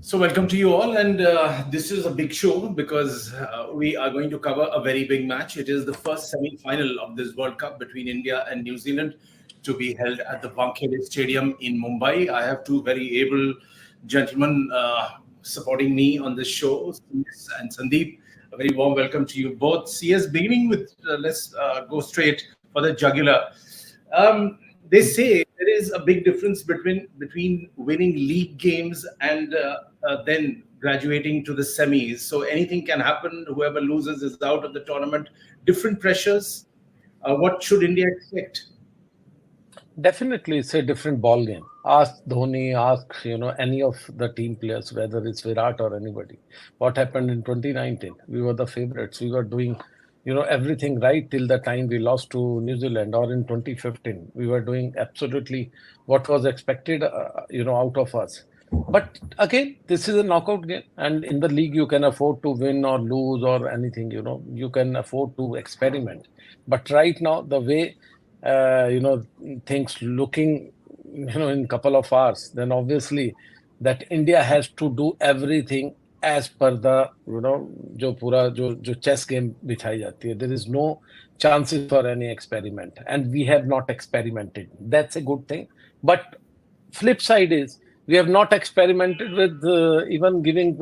So, welcome to you all. And this is a big show because we are going to cover a very big match. It is the first semi final of this World Cup between India and New Zealand to be held at the Wankhede Stadium in Mumbai. I have two very able gentlemen supporting me on this show, CS and Sandeep. A very warm welcome to you both. CS, beginning with, let's go straight for the jugular. They say there is a big difference between winning league games and then graduating to the semis. So anything can happen. Whoever loses is out of the tournament. Different pressures. What should India expect? Definitely, it's a different ball game. Ask Dhoni, ask any of the team players, whether it's Virat or anybody. What happened in 2019? We were the favorites. We were doing, everything right till the time we lost to New Zealand. Or in 2015, we were doing absolutely what was expected, out of us. But again, this is a knockout game, and in the league, you can afford to win or lose or anything. You can afford to experiment. But right now, the way things looking, in couple of hours, then obviously that India has to do everything as per the, जो पूरा जो chess game बिछाई जाती है. There is no chances for any experiment, and we have not experimented. That's a good thing. But flip side is we have not experimented with even giving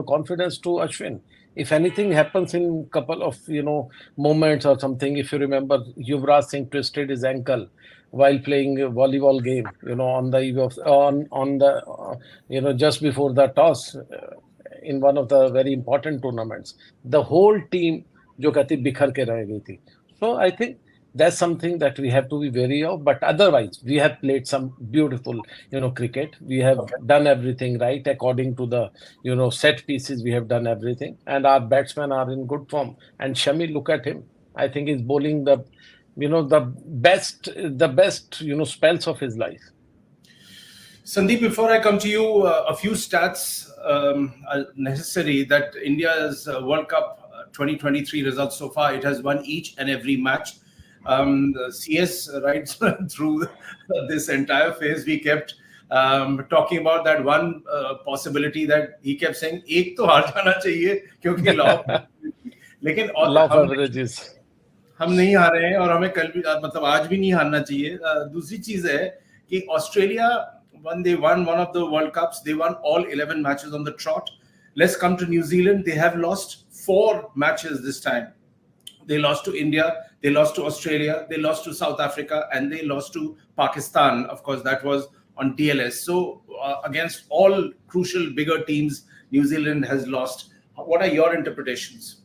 confidence to Ashwin. If anything happens in couple of moments or something, if you remember, Yuvraj Singh twisted his ankle while playing a volleyball game, on the eve of on the just before the toss in one of the very important tournaments. The whole team जो कहती बिखर के रह गई थी. So I think that's something that we have to be wary of. But otherwise, we have played some beautiful, cricket. We have done everything right according to the, set pieces. We have done everything, and our batsmen are in good form. And Shami, look at him. I think he's bowling the best, spells of his life. Sandeep, before I come to you, a few stats are necessary that India's World Cup 2023 results so far, it has won each and every match. CS right through this entire phase, we kept talking about that one possibility that he kept saying, एक तो हार जाना चाहिए क्योंकि लेकिन law of averages. हम नहीं हारे हैं और हमें कल भी मतलब आज भी नहीं हारना चाहिए. दूसरी चीज है कि Australia when they won one of the World Cups, they won all 11 matches on the trot. Let's come to New Zealand. They have lost 4 matches this time. They lost to India, they lost to Australia, they lost to South Africa, and they lost to Pakistan. Of course, that was on TLS. So against all crucial bigger teams, New Zealand has lost. What are your interpretations?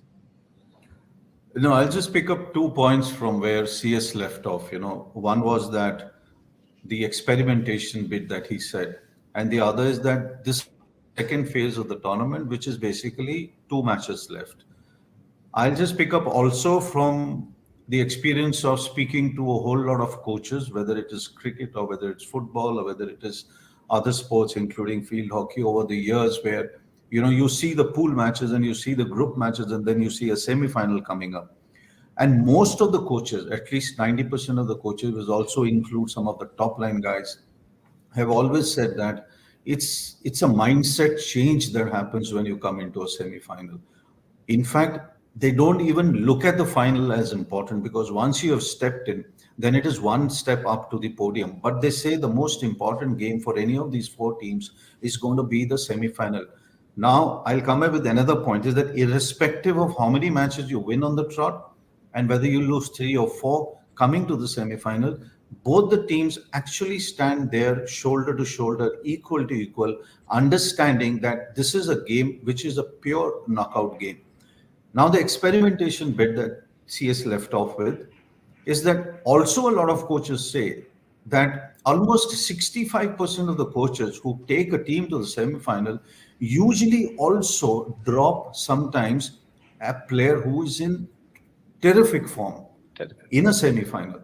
I'll just pick up 2 points from where CS left off. One was that the experimentation bit that he said, and the other is that this second phase of the tournament, which is basically 2 matches left. I'll just pick up also from the experience of speaking to a whole lot of coaches, whether it is cricket or whether it's football or whether it is other sports, including field hockey over the years, where, you see the pool matches and you see the group matches and then you see a semi-final coming up. And most of the coaches, at least 90% of the coaches, which also include some of the top line guys, have always said that it's a mindset change that happens when you come into a semi-final. In fact, they don't even look at the final as important because once you have stepped in, then it is one step up to the podium. But they say the most important game for any of these 4 teams is going to be the semi-final. Now, I'll come up with another point, is that irrespective of how many matches you win on the trot and whether you lose 3 or 4 coming to the semi-final, both the teams actually stand there shoulder to shoulder, equal to equal, understanding that this is a game which is a pure knockout game. Now, the experimentation bit that CS left off with is that also a lot of coaches say that almost 65% of the coaches who take a team to the semi-final usually also drop sometimes a player who is in terrific form in a semi-final.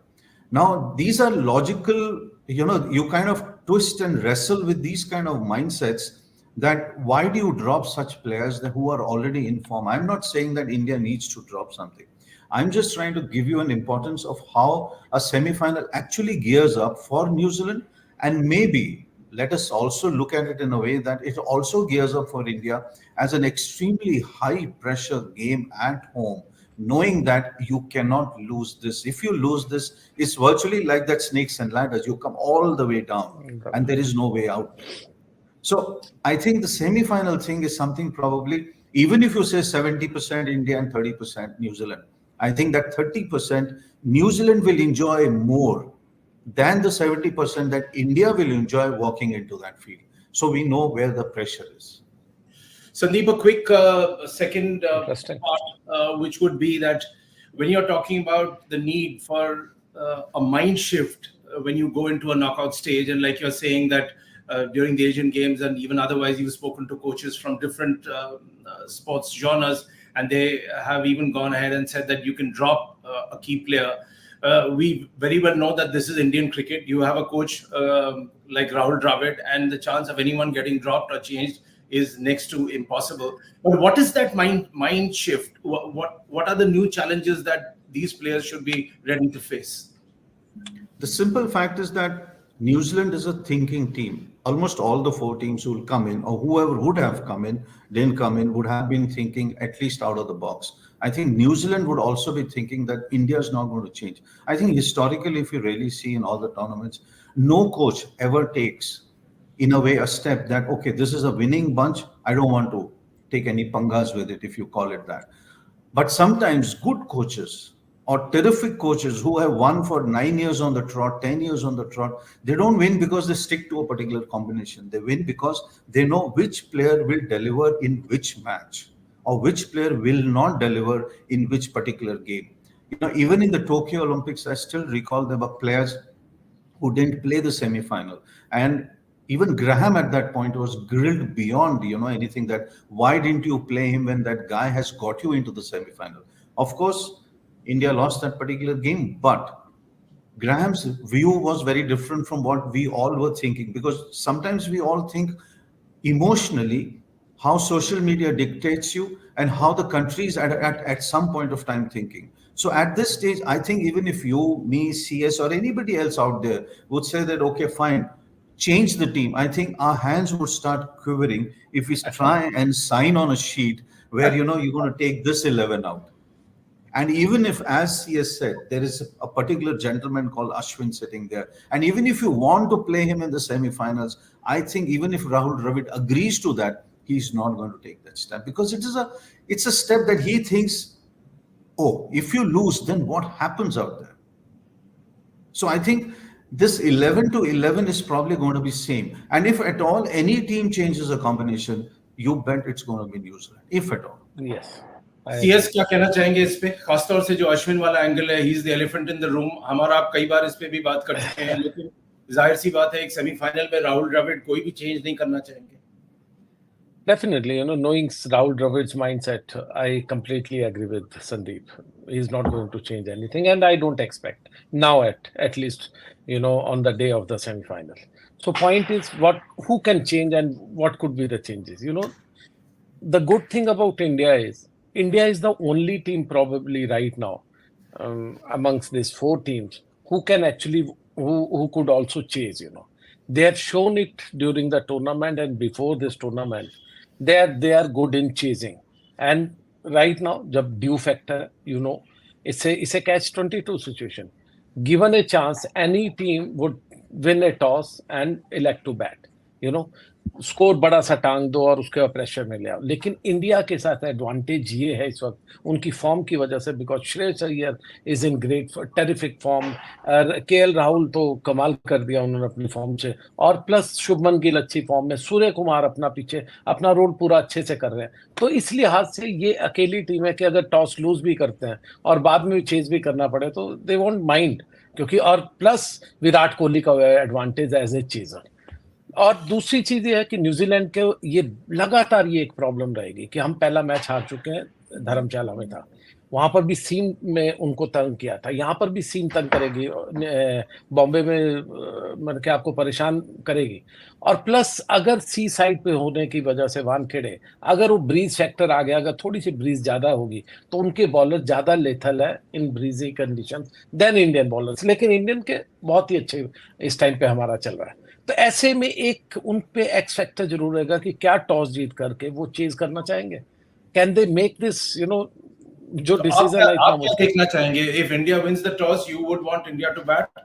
Now, these are logical, you kind of twist and wrestle with these kind of mindsets that why do you drop such players who are already in form? I'm not saying that India needs to drop something. I'm just trying to give you an importance of how a semi-final actually gears up for New Zealand, and maybe let us also look at it in a way that it also gears up for India as an extremely high pressure game at home, knowing that you cannot lose this. If you lose this, it's virtually like that snakes and ladders. You come all the way down and there is no way out. So I think the semi-final thing is something probably, even if you say 70% India and 30% New Zealand, I think that 30% New Zealand will enjoy more than the 70% that India will enjoy walking into that field. So we know where the pressure is. Sandeep, a quick second Interesting. part, which would be that when you're talking about the need for a mind shift when you go into a knockout stage, and like you're saying that during the Asian Games and even otherwise, you've spoken to coaches from different sports genres, and they have even gone ahead and said that you can drop a key player. We very well know that this is Indian cricket. You have a coach like Rahul Dravid, and the chance of anyone getting dropped or changed is next to impossible. But what is that mind shift? What are the new challenges that these players should be ready to face? The simple fact is that New Zealand is a thinking team. Almost all the 4 teams who will come in, or whoever would have come in, didn't come in, would have been thinking at least out of the box. I think New Zealand would also be thinking that India is not going to change. I think historically, if you really see in all the tournaments, no coach ever takes, in a way, a step that, okay, this is a winning bunch. I don't want to take any pangas with it, if you call it that. But sometimes good coaches or terrific coaches who have won for 9 years on the trot, 10 years on the trot, they don't win because they stick to a particular combination. They win because they know which player will deliver in which match, or which player will not deliver in which particular game. You know, even in the Tokyo Olympics, I still recall there were players who didn't play the semi-final. And even Graham at that point was grilled beyond, anything, that why didn't you play him when that guy has got you into the semi-final? Of course, India lost that particular game, but Graham's view was very different from what we all were thinking, because sometimes we all think emotionally how social media dictates you and how the country is at some point of time thinking. So at this stage, I think even if you, me, CS, or anybody else out there would say that, okay, fine, change the team, I think our hands would start quivering if we try and sign on a sheet where, you're going to take this 11 out. And even if, as CS said, there is a particular gentleman called Ashwin sitting there, and even if you want to play him in the semi-finals, I think even if Rahul Dravid agrees to that, he's not going to take that step, because it's a step that he thinks, oh, if you lose, then what happens out there? So I think this 11 to 11 is probably going to be same. And if at all any team changes a combination, you bet it's going to be New Zealand, if at all. Yes. CS क्या कहना चाहेंगे इस पे, खासतौर से जो अश्विन वाला angle है, he is the elephant in the room. हमारा आप कई बार इस पे भी बात कर चुके हैं, लेकिन जाहिर सी बात है एक सेमीफाइनल में राहुल द्रविड़ कोई भी चेंज नहीं करना चाहेंगे. Definitely, knowing Rahul Dravid's mindset, I completely agree with Sandeep. He's not going to change anything, and I don't expect now at least, on the day of the semi-final. So point is, who can change and what could be the changes? The good thing about India is the only team probably right now amongst these 4 teams who can actually, who could also chase, They have shown it during the tournament and before this tournament. They are good in chasing. And right now, jab due factor, it's a catch-22 situation. Given a chance, any team would win a toss and elect to bat. Score बड़ा सा टांग दो और उसके बाद pressure में ले आओ. लेकिन इंडिया के साथ एडवांटेज ये है इस वक्त उनकी फॉर्म की वजह से, because Shreyas Iyer is in great terrific form, KL Rahul तो कमाल कर दिया उन्होंने अपनी फॉर्म से, और प्लस शुभमन गिल अच्छी फॉर्म में, सूर्य कुमार अपना रोल पूरा अच्छे से कर रहे हैं. तो इस लिहाज से ये अकेली टीम है कि अगर टॉस लूज भी करते हैं और बाद में चेज भी करना पड़े तो दे वोंट माइंड, क्योंकि और प्लस विराट कोहली का एडवांटेज एज ए चेजर. और दूसरी चीज ये है कि न्यूजीलैंड के ये लगातार ये एक प्रॉब्लम रहेगी कि हम पहला मैच हार चुके हैं, धर्मशाला में था, वहां पर भी सीम में उनको तंग किया था, यहाँ पर भी सीम तंग करेगी, बॉम्बे में मतलब कि आपको परेशान करेगी. और प्लस अगर सी साइड पे होने की वजह से वानखेड़े, अगर वो ब्रीज फैक्टर आ गया, अगर थोड़ी सी ब्रीज ज्यादा होगी तो उनके बॉलर ज्यादा लेथल है in breezy conditions than Indian bowlers. लेकिन इंडियन के बहुत ही अच्छे इस टाइम पे हमारा चल रहा है. तो ऐसे में एक उन पे एक्स फैक्टर जरूर रहेगा कि क्या टॉस जीत करके वो चेज करना चाहेंगे, कैन दे मेक दिस जो तो डिसीजन है इतना आप क्या मुश्किल। देखना चाहेंगे? If India wins the toss, you would want India to bat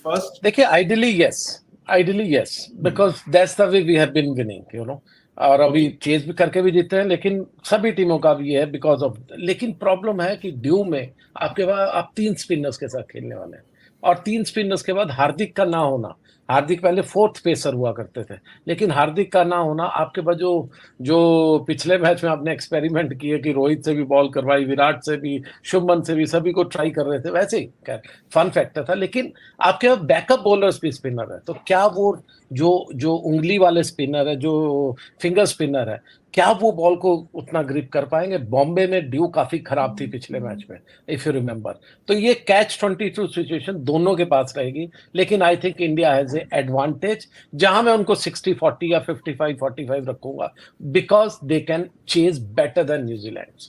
first? देखिए ideally yes because that's the way we have been winning और अभी चेज भी करके भी जीते हैं, लेकिन सभी टीमों का भी है बिकॉज ऑफ। लेकिन प्रॉब्लम है कि ड्यू में आपके पास आप 3 स्पिनर्स के साथ खेलने वाले हैं, और 3 स्पिनर्स के बाद हार्दिक का ना होना। हार्दिक पहले 4th पेसर हुआ करते थे, लेकिन हार्दिक का ना होना आपके पास जो जो पिछले मैच में आपने एक्सपेरिमेंट किए कि रोहित से भी बॉल करवाई, विराट से भी, शुभमन से भी, सभी को ट्राई कर रहे थे, वैसे ही फन फैक्टर था। लेकिन आपके पास बैकअप बॉलर्स भी स्पिनर है, तो क्या वो जो जो उंगली वाले स्पिनर है, जो फिंगर स्पिनर है, क्या वो बॉल को उतना ग्रिप कर पाएंगे? बॉम्बे में ड्यू काफी खराब थी पिछले मैच में, इफ यू रिमेंबर। तो ये कैच 22 सिचुएशन दोनों के पास रहेगी, लेकिन I think India has a advantage, जहां मैं उनको 60-40 या 55-45 रखूंगा, because they can chase better than New Zealand.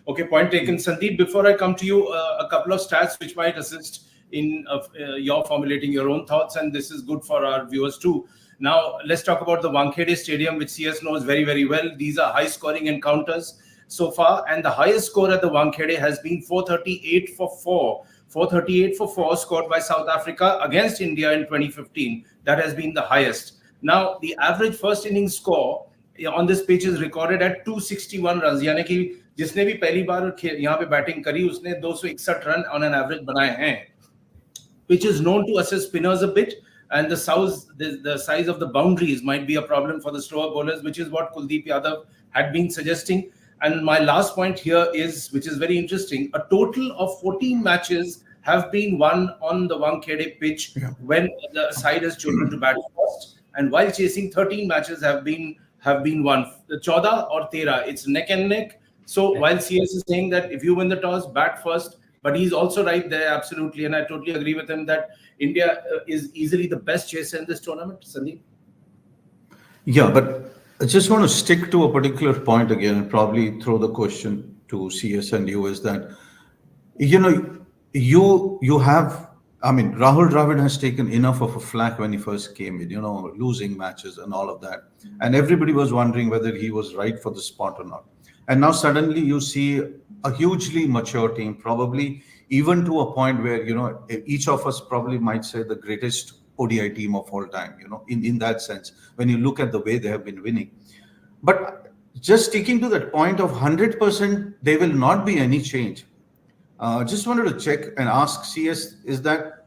Okay, point taken. Sandeep, before I come to you, a couple of stats which might assist in your formulating your own thoughts, and this is good for our viewers too. Now, let's talk about the Wankhede Stadium, which CS knows very, very well. These are high-scoring encounters so far, and the highest score at the Wankhede has been 438 for 4. 438 for 4 scored by South Africa against India in 2015. That has been the highest. Now, the average first inning score on this pitch is recorded at 261 runs. यानी कि जिसने भी पहली बार यहाँ पे batting करी उसने 261 run on an average बनाए हैं. Pitch is known to assist spinners a bit, and the size of the boundaries might be a problem for the slower bowlers, which is what Kuldeep Yadav had been suggesting. And my last point here is, which is very interesting, a total of 14 matches have been won on the Wankhede pitch when the side has chosen to bat first, and while chasing 13 matches have been won. The 14 or 13, it's neck and neck. So while CS is saying that if you win the toss, bat first, but he's also right there, absolutely, and I totally agree with him that India is easily the best chaser in this tournament. Sandeep? Yeah, but I just want to stick to a particular point again and probably throw the question to CS and you, is that, you have, I mean, Rahul Dravid has taken enough of a flack when he first came in, losing matches and all of that. And everybody was wondering whether he was right for the spot or not. And now suddenly you see a hugely mature team, probably even to a point where, each of us probably might say the greatest ODI team of all time, in that sense, when you look at the way they have been winning. But just sticking to that point of 100%, there will not be any change. Just wanted to check and ask CS, is that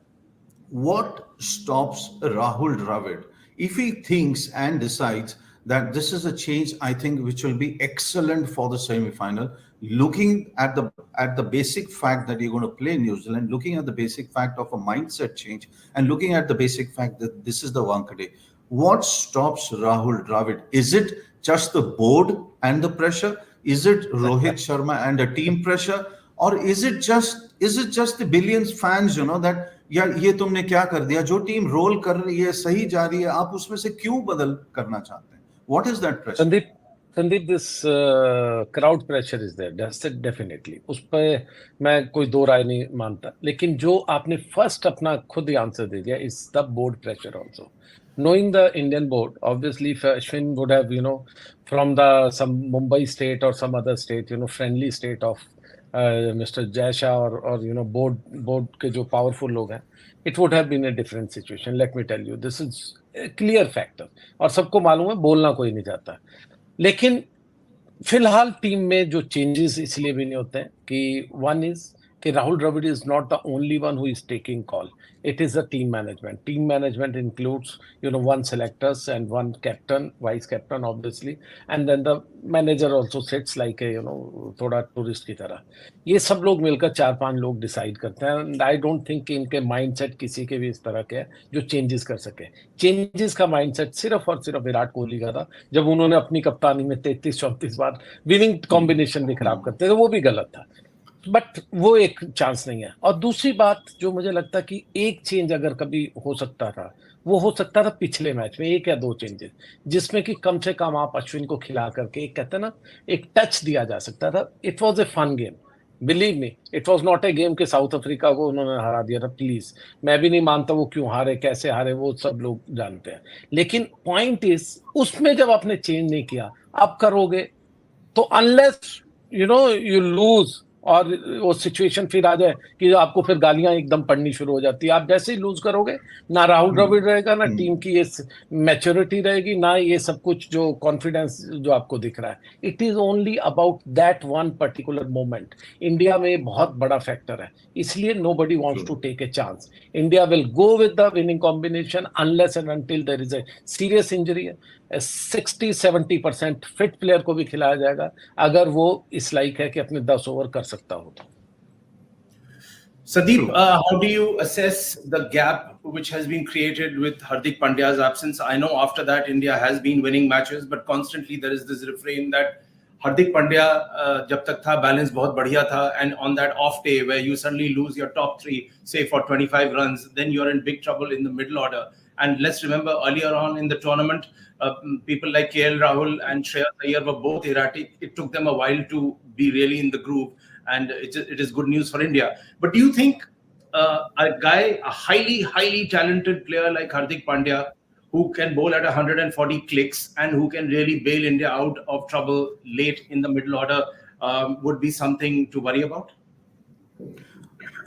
what stops Rahul Dravid if he thinks and decides that this is a change, I think, which will be excellent for the semi-final, looking at the basic fact that you're going to play New Zealand, looking at the basic fact of a mindset change, and looking at the basic fact that this is the Wankhede. What stops Rahul Dravid? Is it just the board and the pressure? Is it Rohit Sharma and the team pressure? Or is it just the billions fans, that यार ये तुमने क्या कर दिया, जो team role कर रही है, सही जा रही है, आप उसमें से क्यों बदल करना चाहते हैं? What is that pressure? Sandeep, this crowd pressure is there. That's it, definitely. उस पर मैं कोई दो राय नहीं मानता, लेकिन जो आपने फर्स्ट अपना खुद ही आंसर दे दिया, is the board pressure also. Knowing the Indian board, obviously, if Ashwin would have, from some Mumbai state or some other state, friendly state of Mr. Jaisha or board के जो powerful लोग हैं, it would have been a different situation. Let me tell you, this is a clear factor. और सबको मालूम है, बोलना कोई नहीं चाहता. लेकिन फिलहाल टीम में जो चेंजेस इसलिए भी नहीं होते हैं कि one is कि Rahul Dravid is not the only one who is taking call. It is a team management. Team management includes, one selectors and one captain, vice captain, obviously, and then the manager also sits like a, थोड़ा tourist की तरह. ये सब लोग मिलकर 4-5 लोग decide करते हैं. And I don't think कि इनके माइंडसेट किसी के भी इस तरह के है जो चेंजेस कर सके. चेंजेस का माइंडसेट सिर्फ और सिर्फ विराट कोहली का था, जब उन्होंने अपनी कप्तानी में 33-34 बार विनिंग कॉम्बिनेशन भी खराब करते थे, वो भी गलत था. बट वो एक चांस नहीं है. और दूसरी बात जो मुझे लगता है कि एक चेंज अगर कभी हो सकता था, वो हो सकता था पिछले मैच में 1 या 2 चेंजेस, जिसमें कि कम से कम आप अश्विन को खिला करके एक कहते हैं ना, एक टच दिया जा सकता था. It was a fun game. Believe me, it was not a game कि साउथ अफ्रीका को उन्होंने हरा दिया था। प्लीज, मैं भी नहीं मानता वो क्यों हारे, कैसे हारे, वो सब लोग जानते हैं। लेकिन पॉइंट इज, उसमें जब आपने चेंज नहीं किया, आप करोगे तो अनलेस यू लूज, और वो सिचुएशन फिर आ जाए कि आपको फिर गालियां एकदम पड़नी शुरू हो जाती है। आप जैसे ही लूज करोगे, ना राहुल द्रविड़ रहेगा, ना टीम की ये मैच्योरिटी रहेगी, ना ये सब कुछ जो कॉन्फिडेंस जो आपको दिख रहा है। It is only about that one particular moment. India में बहुत बड़ा फैक्टर है, इसलिए nobody wants to take a chance. India will go with the winning combination unless and until there is a serious injury. 60-70% fit player को भी खिलाया जाएगा अगर वो इस लायक है कि अपने 10 ओवर कर सकता हो तो। Sandeep, how do you assess the gap which has been created with Hardik Pandya's absence? I know after that India has been winning matches, but constantly there is this refrain that Hardik Pandya jab tak tha balance bahut badhiya tha, and on that off day where you suddenly lose your top 3 say for 25 runs, then you're in big trouble in the middle order. And let's remember earlier on in the tournament, people like KL Rahul and Shreyas Iyer were both erratic. It took them a while to be really in the groove, and it is good news for India. But do you think a highly talented player like Hardik Pandya, who can bowl at 140 clicks and who can really bail India out of trouble late in the middle order, would be something to worry about?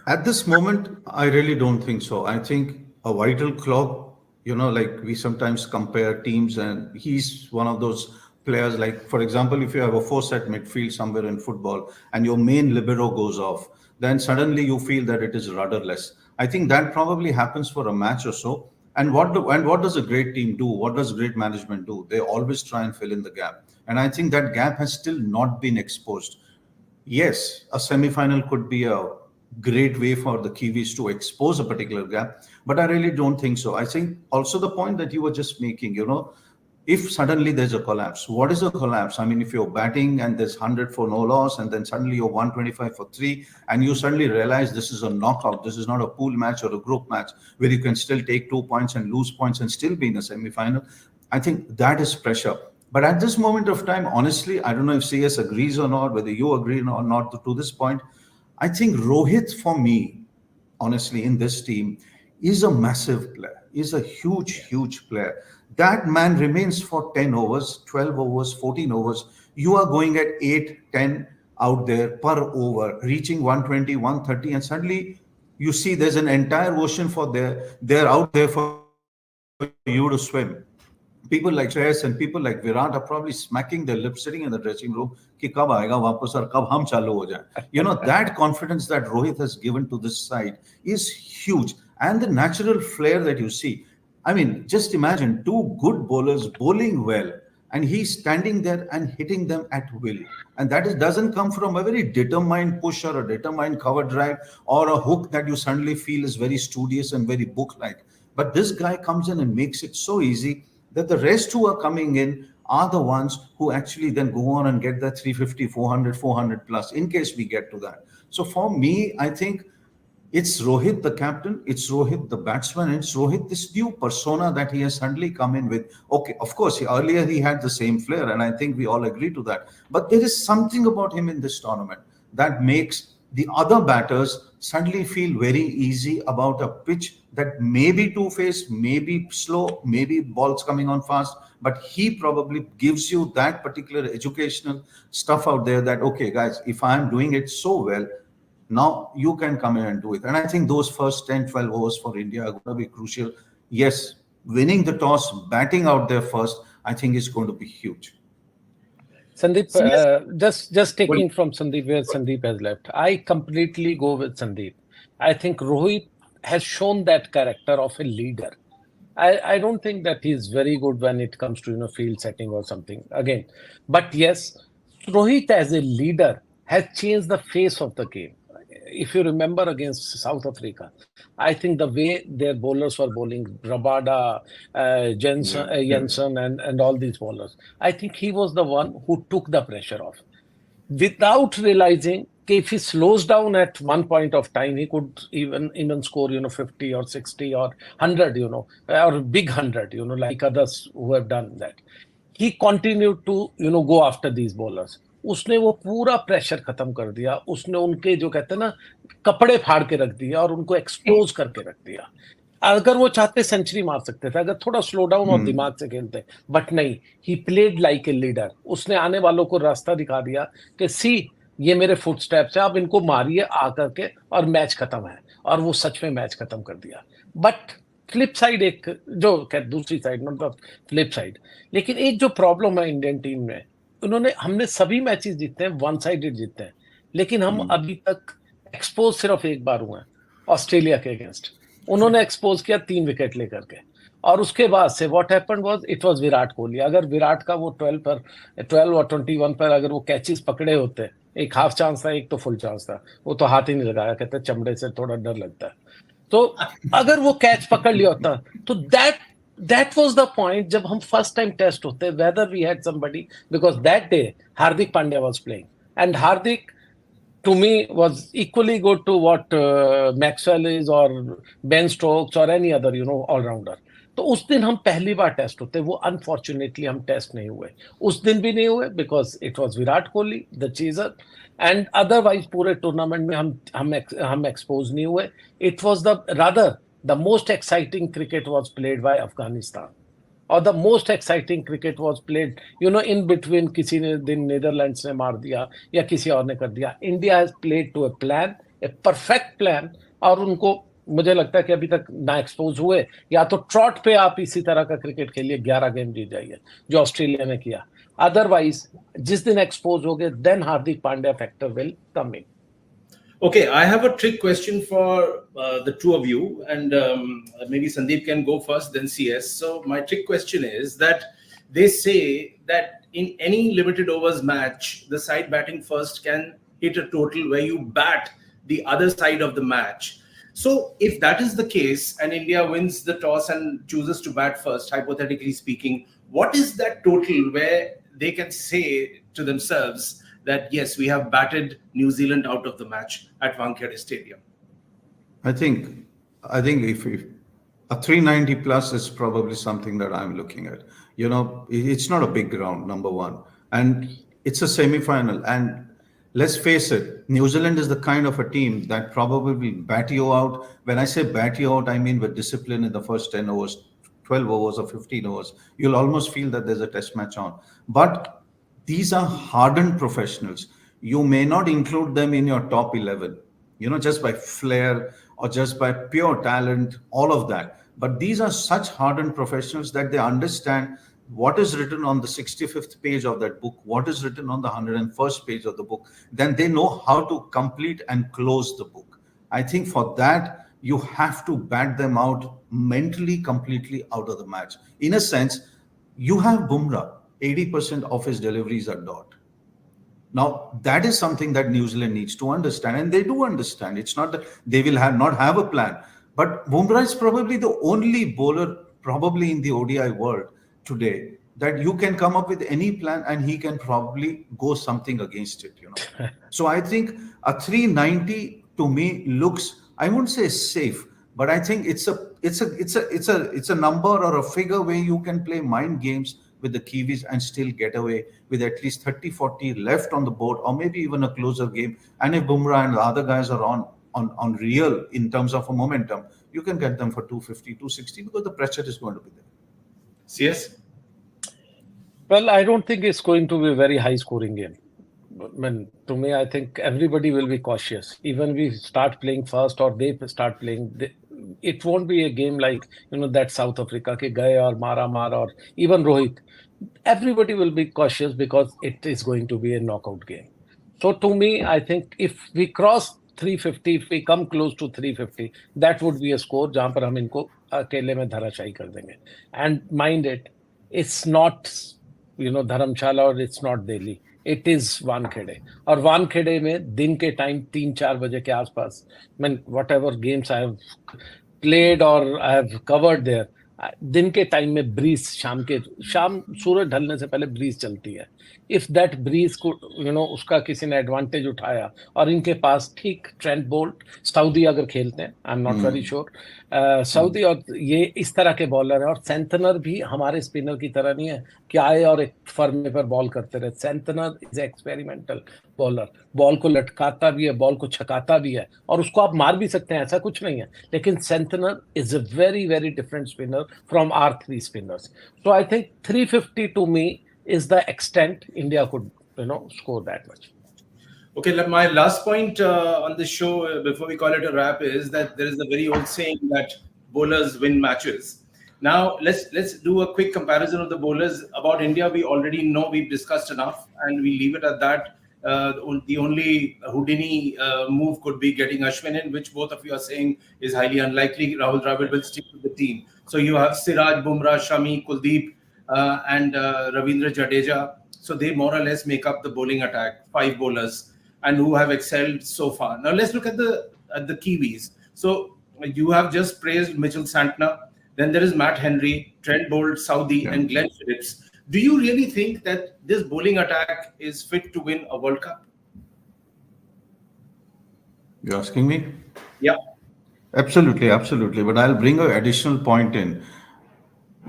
At this moment, I really don't think so. I think a vital clog, like we sometimes compare teams, and he's one of those players. Like, for example, if you have a 4-set midfield somewhere in football and your main libero goes off, then suddenly you feel that it is rudderless. I think that probably happens for a match or so. And what does a great team do? What does great management do? They always try and fill in the gap. And I think that gap has still not been exposed. Yes, a semi-final could be a great way for the Kiwis to expose a particular gap, but I really don't think so. I think also the point that you were just making, if suddenly there's a collapse, what is a collapse? I mean, if you're batting and there's 100 for no loss, and then suddenly you're 125 for 3, and you suddenly realize this is a knockout, this is not a pool match or a group match where you can still take 2 points and lose points and still be in a semi-final. I think that is pressure. But at this moment of time, honestly, I don't know if CS agrees or not, whether you agree or not to this point. I think Rohit, for me, honestly, in this team, is a massive player, is a huge player. That man remains for 10 overs, 12 overs, 14 overs. You are going at 8, 10 out there per over, reaching 120, 130, and suddenly you see there's an entire ocean they're out there for you to swim. People like Shreyas and people like Virat are probably smacking their lips sitting in the dressing room कि कब आएगा वापस और कब हम चालू हो जाए. That confidence that Rohit has given to this side is huge. And the natural flair that you see. I mean, just imagine 2 good bowlers bowling well, and he's standing there and hitting them at will. And that doesn't come from a very determined push or a determined cover drive or a hook that you suddenly feel is very studious and very book-like. But this guy comes in and makes it so easy that the rest who are coming in are the ones who actually then go on and get that 350, 400, 400 plus, in case we get to that. So for me, I think it's Rohit, the captain, it's Rohit, the batsman, it's Rohit, this new persona that he has suddenly come in with. Okay, of course, earlier he had the same flair, and I think we all agree to that. But there is something about him in this tournament that makes the other batters suddenly feel very easy about a pitch that may be two-faced, may be slow, maybe balls coming on fast, but he probably gives you that particular educational stuff out there that, okay, guys, if I'm doing it so well, now you can come in and do it. And I think those first 10, 12 overs for India are going to be crucial. Yes, winning the toss, batting out there first, I think is going to be huge. Sandeep, just taking from Sandeep where Sandeep has left, I completely go with Sandeep. I think Rohit has shown that character of a leader. I don't think that he's very good when it comes to field setting or something again. But yes, Rohit as a leader has changed the face of the game. If you remember against South Africa, I think the way their bowlers were bowling, Rabada, Jensen, and all these bowlers, I think he was the one who took the pressure off. Without realizing if he slows down at one point of time, he could even score 50 or 60 or 100, or big 100, like others who have done that. He continued to go after these bowlers. उसने वो पूरा pressure खत्म कर दिया, उसने उनके जो कहते हैं ना कपड़े फाड़ के रख दिया और उनको एक्सपोज करके रख दिया। अगर वो चाहते सेंचुरी मार सकते थे, अगर थोड़ा स्लो डाउन और दिमाग से खेलते, बट नहीं, he played like a leader. उसने आने वालों को रास्ता दिखा दिया कि सी ये मेरे फुटस्टेप्स है, आप इनको मारिए आकर के और मैच खत्म है। और वो सच में मैच खत्म कर दिया। बट फ्लिप साइड एक जो दूसरी साइड मतलब फ्लिप साइड, लेकिन एक जो प्रॉब्लम है इंडियन टीम में, उन्होंने हमने सभी मैचेस जीते हैं, वन साइडेड जीते हैं, लेकिन हम अभी तक एक्सपोज सिर्फ एक बार हुए हैं, ऑस्ट्रेलिया के अगेंस्ट। उन्होंने एक्सपोज किया 3 विकेट लेकर के, और उसके बाद से what happened was it was Virat Kohli. अगर विराट का वो 12 और 21 पर अगर वो कैचेस पकड़े होते, एक हाफ चांस था, एक तो फुल चांस था, वो तो हाथ ही नहीं लगाया, कहते चमड़े से थोड़ा डर लगता है। तो अगर वो कैच पकड़ लिया होता तो दैट वाज द पॉइंट जब हम फर्स्ट टाइम टेस्ट होते, whether we had somebody, because that day Hardik Pandya was playing and Hardik to me was equally good to what Maxwell is or Ben Stokes or any other all rounder. तो उस दिन हम पहली बार test होते, वो unfortunately हम test नहीं हुए, उस दिन भी नहीं हुए because it was Virat Kohli the chaser, and otherwise पूरे टूर्नामेंट में हम एक्सपोज नहीं हुए। It was the rather the most exciting cricket was played by Afghanistan, और the most exciting cricket was played in between. किसी ने दिन नीदरलैंड्स ने मार दिया या किसी और ने कर दिया, India has played to a plan, a perfect plan, और उनको मुझे लगता है कि अभी तक ना एक्सपोज हुए, या तो ट्रॉट पे आप इसी तरह का क्रिकेट खेलिए 11 गेम जीत जाइए जो ऑस्ट्रेलिया ने किया। अदरवाइज जिस दिन एक्सपोज हो गए, then Hardik Pandya factor will come in. Okay, I have a trick question for the two of you, and maybe Sandeep can go first, then CS. So my trick question is that they say that in any limited overs match, the side batting first can hit a total where you bat the other side of the match. So if that is the case, and India wins the toss and chooses to bat first, hypothetically speaking, what is that total where they can say to themselves that yes, we have batted New Zealand out of the match at Wankhede Stadium? I think if a 390 plus is probably something that I'm looking at. It's not a big ground, number one, and it's a semi-final. And let's face it, New Zealand is the kind of a team that probably will bat you out. When I say bat you out, I mean with discipline in the first 10 overs, 12 overs, or 15 overs. You'll almost feel that there's a test match on. But these are hardened professionals. You may not include them in your top 11, just by flair or just by pure talent, all of that. But these are such hardened professionals that they understand what is written on the 65th page of that book, what is written on the 101st page of the book. Then they know how to complete and close the book. I think for that, you have to bat them out mentally, completely out of the match. In a sense, you have Bumrah. 80% of his deliveries are dot. Now, that is something that New Zealand needs to understand, and they do understand. It's not that they will not have a plan, but Bumrah is probably the only bowler, probably in the ODI world today, that you can come up with any plan and he can probably go something against it. So I think a 390 to me looks, I won't say safe, but I think it's a number or a figure where you can play mind games with the Kiwis and still get away with at least 30-40 left on the board, or maybe even a closer game. And if Bumrah and the other guys are on real in terms of a momentum, you can get them for 250, 260 because the pressure is going to be there. CS? Well, I don't think it's going to be a very high scoring game. To me, I think everybody will be cautious. Even we start playing first or they start playing, it won't be a game like that South Africa ke gaye or mara or even Rohit. Everybody will be cautious because it is going to be a knockout game. So to me, I think if we cross 350, if we come close to 350, that would be a score जहां पर हम इनको अकेले में धराशायी कर देंगे. And mind it, it's not धर्मशाला और it's not Delhi. It is Wankhede, और वानखेड़े में दिन के टाइम 3-4 बजे के आसपास, whatever games I have played or I have covered there, दिन के टाइम में ब्रीज, शाम सूरज ढलने से पहले ब्रीज चलती है. if that breeze could, उसका किसी ने एडवांटेज उठाया और इनके पास ठीक ट्रेंट बोल्ट, सऊदी अगर खेलते हैं, I am not very sure, Saudi और ये इस तरह के बॉलर है, और सेंटनर भी हमारे स्पिनर की तरह नहीं है कि आए और एक फर्मे पर बॉल करते रहे। Santner is experimental bowler, ball को लटकाता भी है, बॉल को छकाता भी है, और उसको आप मार भी सकते हैं, ऐसा कुछ नहीं है, लेकिन Santner is a very very different spinner from our three spinners. So I think 350 to me is the extent India could, score that much. Okay, my last point on this show before we call it a wrap is that there is a very old saying that bowlers win matches. Now let's do a quick comparison of the bowlers. About India, we already know, we've discussed enough, and we leave it at that. The only Houdini move could be getting Ashwin in, which both of you are saying is highly unlikely. Rahul Dravid will stick with the team. So you have Siraj, Bumrah, Shami, Kuldeep, and Ravindra Jadeja. So they more or less make up the bowling attack, 5 bowlers, and who have excelled so far. Now let's look at the Kiwis. So you have just praised Mitchell Santner. Then there is Matt Henry, Trent Bolt, Saudi, and Glenn Phillips. Do you really think that this bowling attack is fit to win a World Cup? You're asking me? Yeah. Absolutely, absolutely. But I'll bring an additional point in.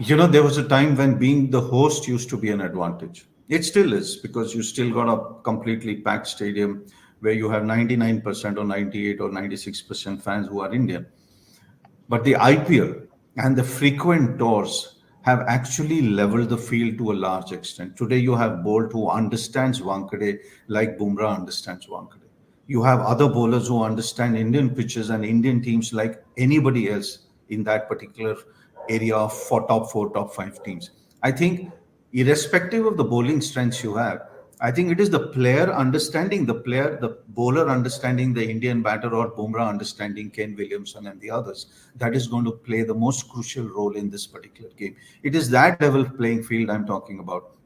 There was a time when being the host used to be an advantage. It still is, because you still got a completely packed stadium where you have 99% or 98 or 96% fans who are Indian. But the IPL and the frequent tours have actually leveled the field to a large extent. Today you have Bolt who understands Wankhede like Bumrah understands Wankhede. You have other bowlers who understand Indian pitches and Indian teams like anybody else in that particular area of top 4, top 5 teams. I think irrespective of the bowling strengths you have, I think it is the player understanding the player, the bowler understanding the Indian batter, or Bumrah understanding Ken Williamson and the others, that is going to play the most crucial role in this particular game. It is that level playing field I'm talking about.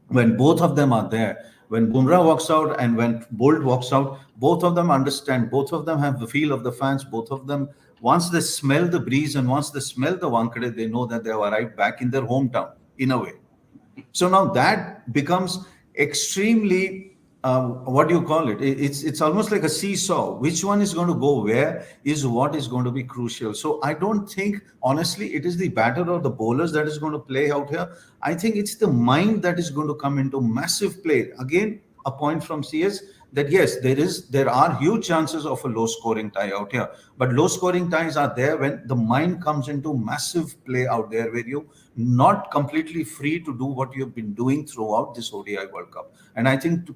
When both of them are there, when Bumrah walks out and when Bolt walks out, both of them understand, both of them have the feel of the fans, both of them, once they smell the breeze and once they smell the Wankhede, they know that they have arrived back in their hometown, in a way. So now that becomes extremely, what do you call it? It's almost like a seesaw. Which one is going to go where is what is going to be crucial. So I don't think, honestly, it is the batter or the bowlers that is going to play out here. I think it's the mind that is going to come into massive play. Again, a point from CS that yes, there are huge chances of a low scoring tie out here, but low scoring ties are there when the mind comes into massive play out there, where you're not completely free to do what you've been doing throughout this ODI World Cup. And I think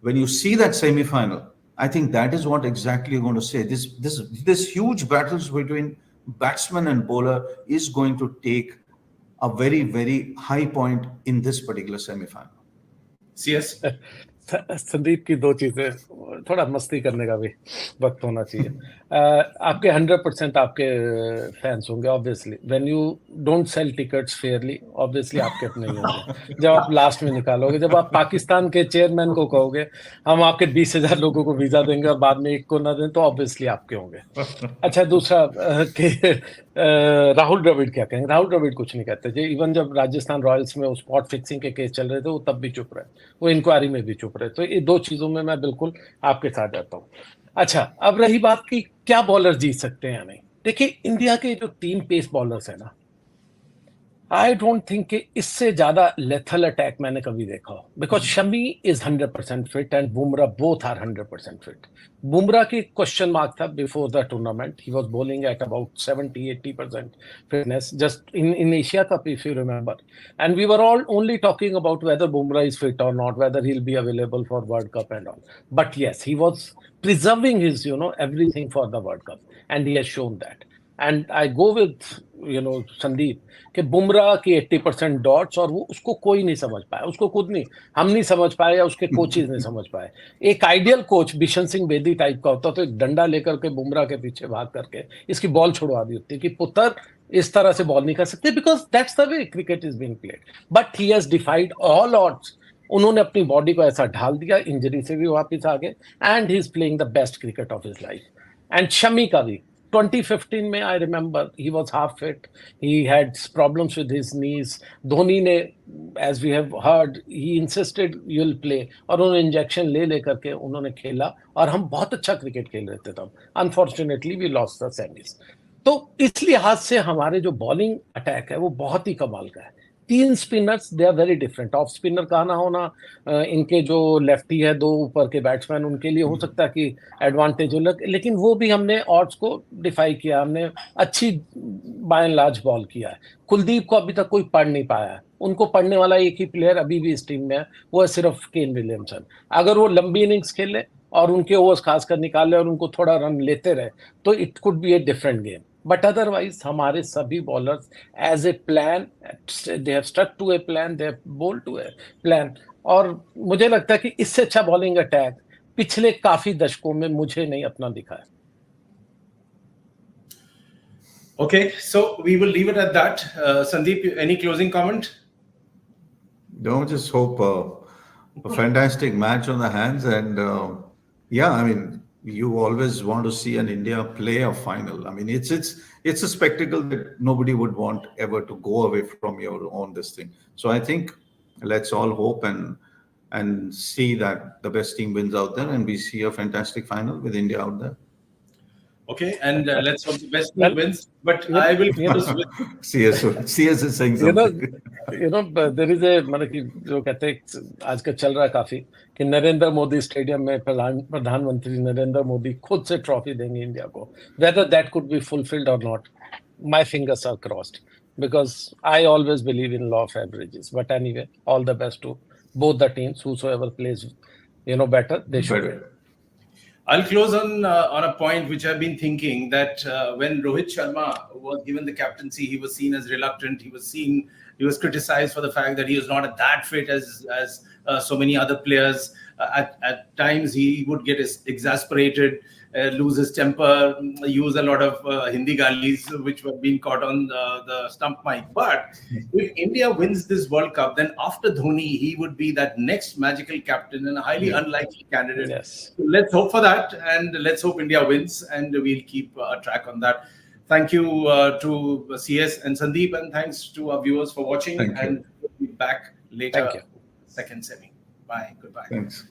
when you see that semi-final, I think that is what exactly you're going to say. This huge battles between batsman and bowler is going to take a very, very high point in this particular semi-final. CS? Sandeep की 2 चीजें, थोड़ा मस्ती करने का भी वक्त होना चाहिए। आपके 100% आपके फैंस होंगे obviously. When you don't sell tickets Fairlie, obviously आपके अपने ही होंगे जब आप लास्ट में निकालोगे। जब आप पाकिस्तान के चेयरमैन को कहोगे हम आपके 20,000 लोगों को वीजा देंगे और बाद में एक को ना दें, तो ऑब्वियसली आपके होंगे। अच्छा, दूसरा राहुल द्रविड़ क्या कहेंगे? राहुल द्रविड़ कुछ नहीं कहते। इवन जब राजस्थान रॉयल्स में स्पॉट फिक्सिंग के केस चल रहे थे, वो तब भी चुप रहे, वो इंक्वायरी में भी चुप रहे। तो ये 2 चीजों में मैं बिल्कुल आपके साथ जाता हूँ। अच्छा, अब रही बात कि क्या बॉलर जीत सकते हैं या नहीं। देखिए, इंडिया के जो 3 पेस बॉलर्स है ना, आई डोंट थिंक कि इससे ज्यादा लेथल अटैक मैंने कभी देखा हो। Because Shami is 100% fit and Bumrah both are 100% fit. Bumrah की क्वेश्चन मार्क था before the tournament, he was bowling at about 70-80% fitness just in Asia cup, if you remember, and we were all only talking about whether Bumrah is fit और not, whether he will be available for world cup and all. But yes, he was preserving his everything for the World Cup, and he has shown that. And I go with Sandeep कि बुमराह की 80% dots, और वो उसको कोई नहीं समझ पाया, उसको खुद नहीं, हम नहीं समझ पाए या उसके कोचेज नहीं समझ पाए। एक ideal coach Bishan Singh Bedi type का होता तो एक डंडा लेकर के बुमराह के पीछे भाग करके इसकी बॉल छुड़वा दी होती कि पुत्र इस तरह से बॉल नहीं कर सकते, because that's the way cricket is being played. But he has डिफाइड all odds. उन्होंने अपनी बॉडी को ऐसा ढाल दिया, इंजरी से भी वापस आ गए, and he is playing the best cricket of his life. And Shami का भी 2015 में I remember he was half fit. He had problems with his knees. Dhoni ने, as we have heard, he insisted you'll play, और उन्होंने injection ले करके उन्होंने खेला और हम बहुत अच्छा क्रिकेट खेल रहे थे तब. Unfortunately we lost the semis. तो इस लिहाज से हमारे जो बॉलिंग अटैक है वो बहुत ही कमाल का है. 3 spinners, they are very different. Off spinner का ना होना, इनके जो लेफ्टी है 2 ऊपर के बैट्समैन, उनके लिए हो सकता है कि एडवांटेज हो, लेकिन वो भी हमने ऑड्स को डिफाई किया. हमने अच्छी बाय एंड लार्ज बॉल किया है. कुलदीप को अभी तक कोई पढ़ नहीं पाया है. उनको पढ़ने वाला एक ही प्लेयर अभी भी इस टीम में है, वो है सिर्फ केन विलियमसन. अगर वो लंबी इनिंग्स खेले और उनके ओवर्स खासकर निकाले और उनको थोड़ा रन लेते रहे तो it could be a different game. But otherwise, हमारे सभी bowlers as a plan, they have stuck to a plan, they have bowled to a plan. और मुझे लगता है कि इससे अच्छा बॉलिंग अटैक पिछले काफी दशकों में मुझे नहीं अपना दिखा है. Okay, so we will leave it at that. Sandeep, any closing comment? No, just hope a fantastic match on the hands, and yeah, I mean, you always want to see an India play a final. I mean, it's a spectacle that nobody would want ever to go away from your own this thing. So I think let's all hope and see that the best team wins out there, and we see a fantastic final with India out there. Okay, and let's hope the best team wins. But I will close with CS is saying something. There is a, मतलब कि जो कहते हैं आजकल चल रहा है काफी कि नरेंद्र मोदी स्टेडियम में प्रधानमंत्री नरेंद्र मोदी खुद से ट्रॉफी देंगे इंडिया को. Whether that could be fulfilled or not, my fingers are crossed, because I always believe in law of averages. But anyway, all the best to both the teams. Whosoever plays, better, they should win. I'll close on a point which I've been thinking, that when Rohit Sharma was given the captaincy, he was seen as reluctant. He was criticized for the fact that he was not that fit as so many other players. At times he would get exasperated, lose his temper, use a lot of Hindi galis, which were being caught on the stump mic. But if India wins this World Cup, then after Dhoni, he would be that next magical captain and a highly unlikely candidate. Yes. So let's hope for that, and let's hope India wins, and we'll keep a track on that. Thank you to CS and Sandeep, and thanks to our viewers for watching. And we'll be back later. Thank you. Second semi. Bye. Goodbye. Thanks.